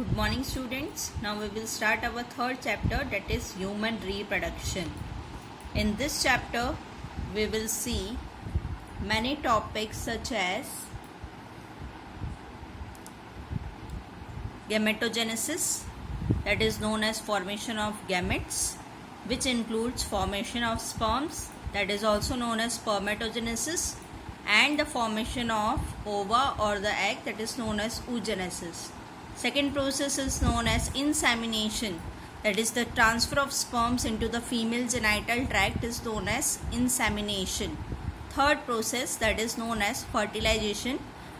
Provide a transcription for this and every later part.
Good morning students. Now we will start our third chapter, that is human reproduction. In this chapter we will see many topics such as gametogenesis, that is known as formation of gametes, which includes formation of sperms, that is also known as spermatogenesis, and the formation of ova or the egg, that is known as oogenesis. Second process is known as insemination, that is the transfer of sperms into the female genital tract is known as insemination. Third process, that is known as fertilization,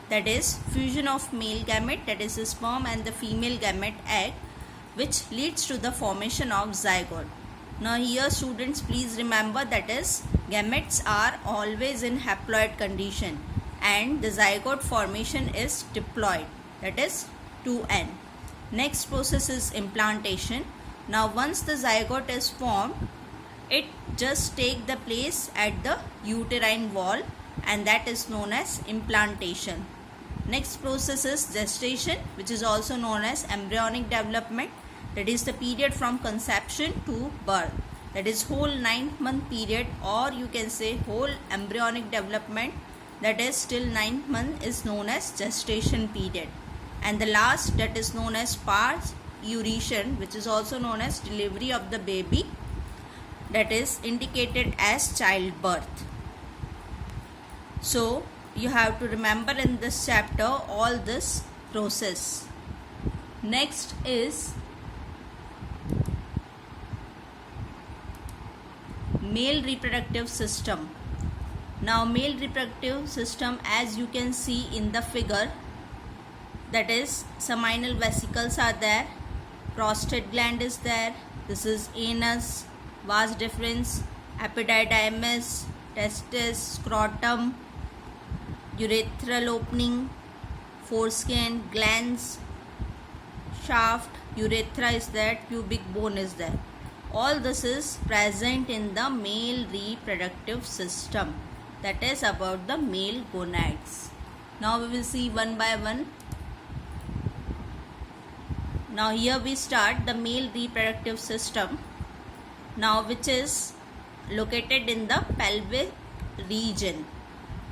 that is fusion of male gamete, that is the sperm, and the female gamete egg, which leads to the formation of zygote. Now here students, please remember that is gametes are always in haploid condition and the zygote formation is diploid, that is 2n. Next process is implantation. Now once the zygote is formed, it just take the place at the uterine wall and that is known as implantation. Next process is gestation, which is also known as embryonic development, that is the period from conception to birth, that is whole 9-month period, or you can say whole embryonic development, that is till 9th month is known as gestation period. And the last, that is known as parturition, which is also known as delivery of the baby, that is indicated as childbirth. So you have to remember in this chapter all this process. Next is male reproductive system. Now male reproductive system, as you can see in the figure, that is seminal vesicles are there, prostate gland is there, this is anus, vas deferens, epididymis, testis, scrotum, urethral opening, foreskin, glands, shaft, urethra is there, pubic bone is there. All this is present in the male reproductive system, that is about the male gonads. Now we will see one by one. Now here we start the male reproductive system, now which is located in the pelvic region.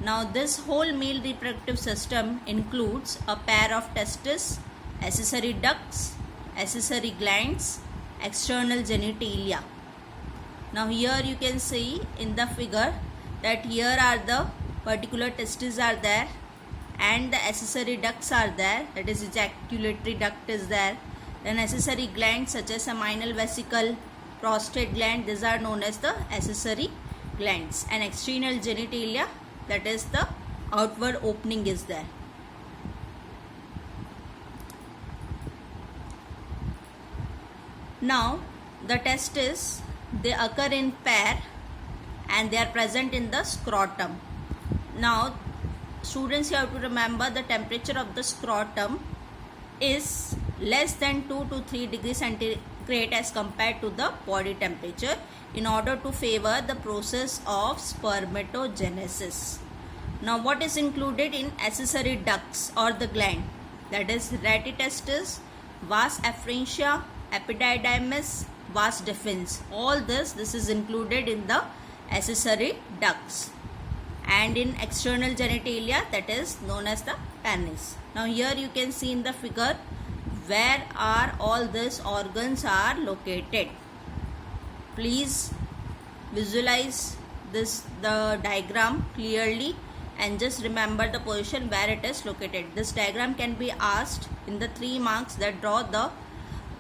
Now this whole male reproductive system includes a pair of testes, accessory ducts, accessory glands, external genitalia. Now here you can see in the figure that here are the particular testes are there and the accessory ducts are there, that is ejaculatory duct is there, then accessory glands such as seminal vesicle, prostate gland, these are known as the accessory glands, and external genitalia, that is the outward opening is there. Now the testes, they occur in pair and they are present in the scrotum. Now students, you have to remember the temperature of the scrotum is less than 2 to 3 degrees centigrade as compared to the body temperature in order to favor the process of spermatogenesis. Now what is included in accessory ducts or the gland? That is retitestis, vas efferentia, epididymis, vas deferens. All this is included in the accessory ducts. And in external genitalia, that is known as the penis. Now here you can see in the figure where are all these organs are located. Please visualize the diagram clearly and just remember the position where it is located. This diagram can be asked in the 3 marks that draw the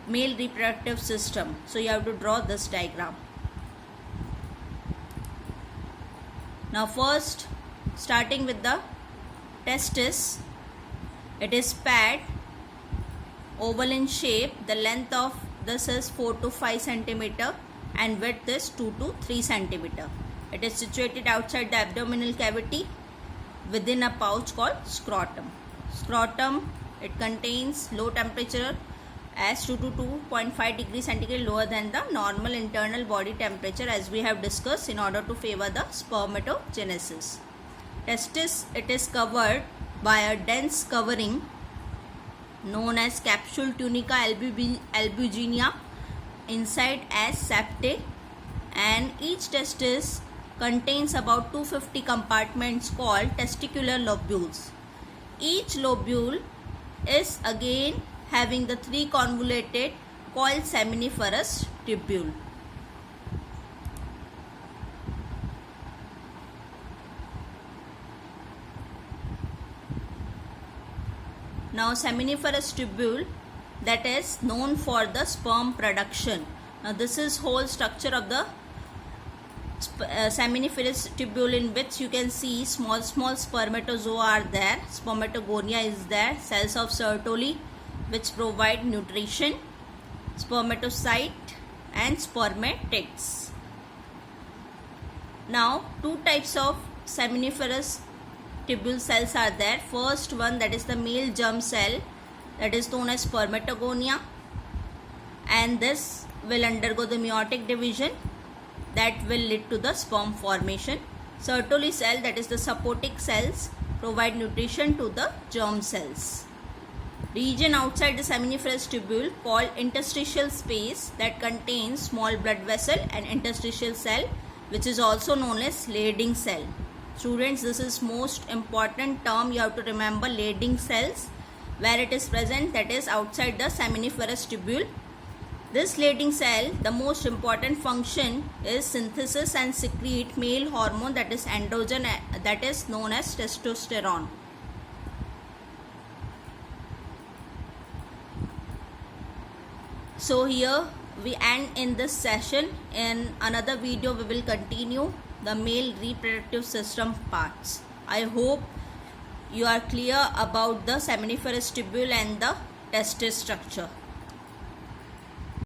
male reproductive system. So you have to draw this diagram. Now first, starting with the testis, it is paired, oval in shape. The length of this is 4 to 5 centimeter and width is 2 to 3 centimeter. It is situated outside the abdominal cavity within a pouch called scrotum. Scrotum, it contains low temperature as 2 to 2.5 degrees centigrade lower than the normal internal body temperature, as we have discussed, in order to favor the spermatogenesis. Testis, it is covered by a dense covering known as capsule tunica albuginea, inside as septae, and each testis contains about 250 compartments called testicular lobules. Each lobule is again having the 3 convoluted called seminiferous tubule. Now seminiferous tubule, that is known for the sperm production. Now this is whole structure of the seminiferous tubule, in which you can see small spermatozoa are there, spermatogonia is there, cells of Sertoli which provide nutrition, spermatocyte and spermatids. Now two types of seminiferous tubule cells are there. First one, that is the male germ cell, that is known as spermatogonia, and this will undergo the meiotic division that will lead to the sperm formation. Sertoli cell, that is the supporting cells, provide nutrition to the germ cells. Region outside the seminiferous tubule called interstitial space, that contains small blood vessel and interstitial cell, which is also known as Leydig cell. Students, this is most important term you have to remember, Leydig cells, where it is present, that is outside the seminiferous tubule. This Leydig cell, the most important function is synthesis and secrete male hormone, that is androgen, that is known as testosterone. So here we end in this session. In another video we will continue the male reproductive system parts. I hope you are clear about the seminiferous tubule and the testis structure.